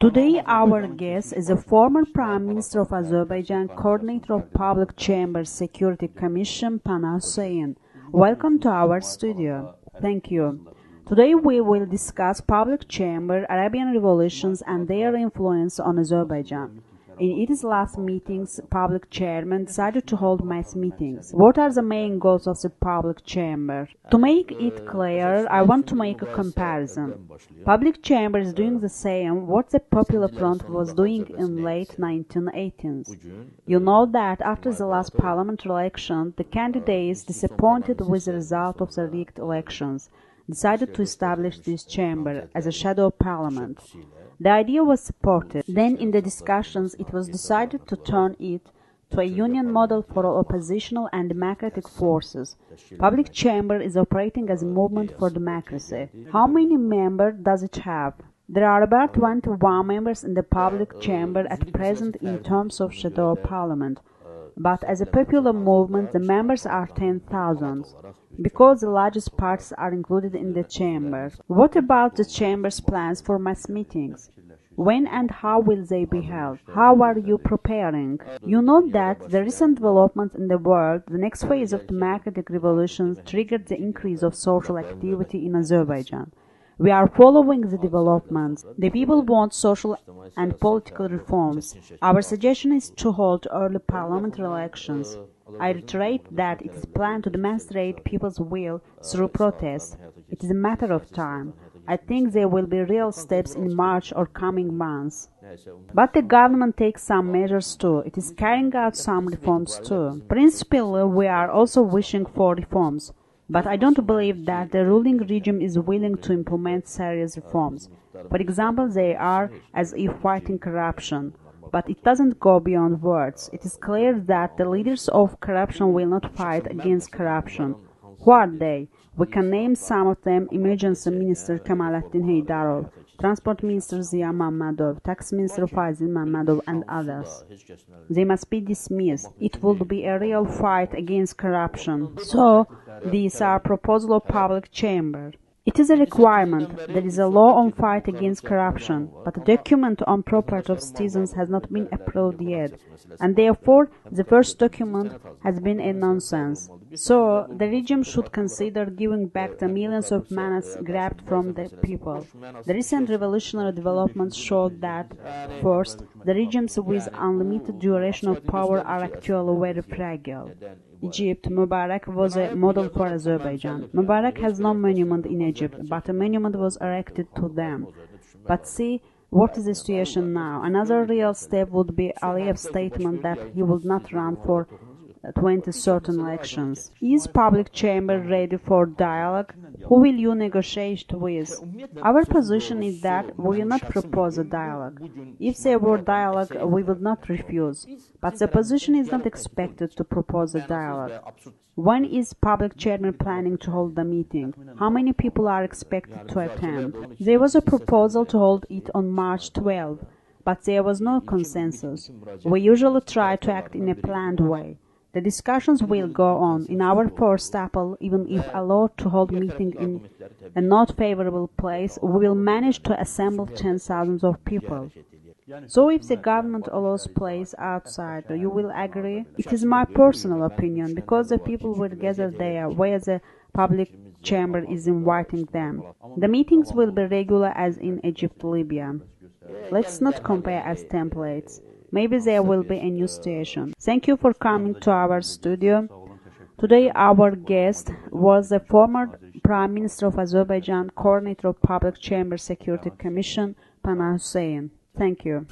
Today our guest is a former Prime Minister of Azerbaijan, coordinator of Public Chamber Security Commission, Panah Huseyn. Welcome to our studio. Thank you. Today we will discuss public chamber, Arabian revolutions and their influence on Azerbaijan. In its last meetings, public chairman decided to hold mass meetings. What are the main goals of the public chamber? To make it clear, I want to make a comparison. Public chamber is doing the same what the Popular Front was doing in late 1980s. You know that after the last parliamentary election, the candidates, disappointed with the result of the rigged elections, decided to establish this chamber as a shadow parliament. The idea was supported. Then in the discussions it was decided to turn it to a union model for oppositional and democratic forces. Public chamber is operating as a movement for democracy. How many members does it have? There are about 21 members in the public chamber at present in terms of shadow parliament. But as a popular movement, the members are 10,000, because the largest parties are included in the chamber. What about the chamber's plans for mass meetings? When and how will they be held? How are you preparing? You know that the recent developments in the world, the next phase of democratic revolutions, triggered the increase of social activity in Azerbaijan. We are following the developments. The people want social and political reforms. Our suggestion is to hold early parliamentary elections. I reiterate that it is planned to demonstrate people's will through protests. It is a matter of time. I think there will be real steps in March or coming months. But the government takes some measures too. It is carrying out some reforms too. Principally, we are also wishing for reforms. But I don't believe that the ruling regime is willing to implement serious reforms. For example, they are as if fighting corruption. But it doesn't go beyond words. It is clear that the leaders of corruption will not fight against corruption. Who are they? We can name some of them: Emergency Minister Kamalettin Haydarov, Transport Minister Ziya Mammadov, Tax Minister Fazil Mammadov, and others. They must be dismissed. It would be a real fight against corruption. So, these are proposals of public chamber. It is a requirement. There is a law on fight against corruption, but a document on property of citizens has not been approved yet, and therefore the first document has been a nonsense. So, the regime should consider giving back the millions of manas grabbed from the people. The recent revolutionary developments showed that, first, the regimes with unlimited duration of power are actually very fragile. Egypt, Mubarak was a model for Azerbaijan. Mubarak has no monument in Egypt, but a monument was erected to them. But see, what is the situation now? Another real step would be Aliyev's statement that he would not run for 2013 elections. Is public chamber ready for dialogue? Who will you negotiate with? Our position is that we will not propose a dialogue. If there were dialogue, we would not refuse. But the opposition is not expected to propose a dialogue. When is public chairman planning to hold the meeting? How many people are expected to attend? There was a proposal to hold it on March 12, but there was no consensus. We usually try to act in a planned way. The discussions will go on. In our first appeal, even if allowed to hold meeting in a not favorable place, we will manage to assemble 10,000 of people. So if the government allows place outside, you will agree? It is my personal opinion, because the people will gather there where the public chamber is inviting them. The meetings will be regular as in Egypt, Libya. Let's not compare as templates. Maybe there will be a new station. Thank you for coming to our studio. Today our guest was the former Prime Minister of Azerbaijan, coordinator of Public Chamber Security Commission, Panah Huseyn. Thank you.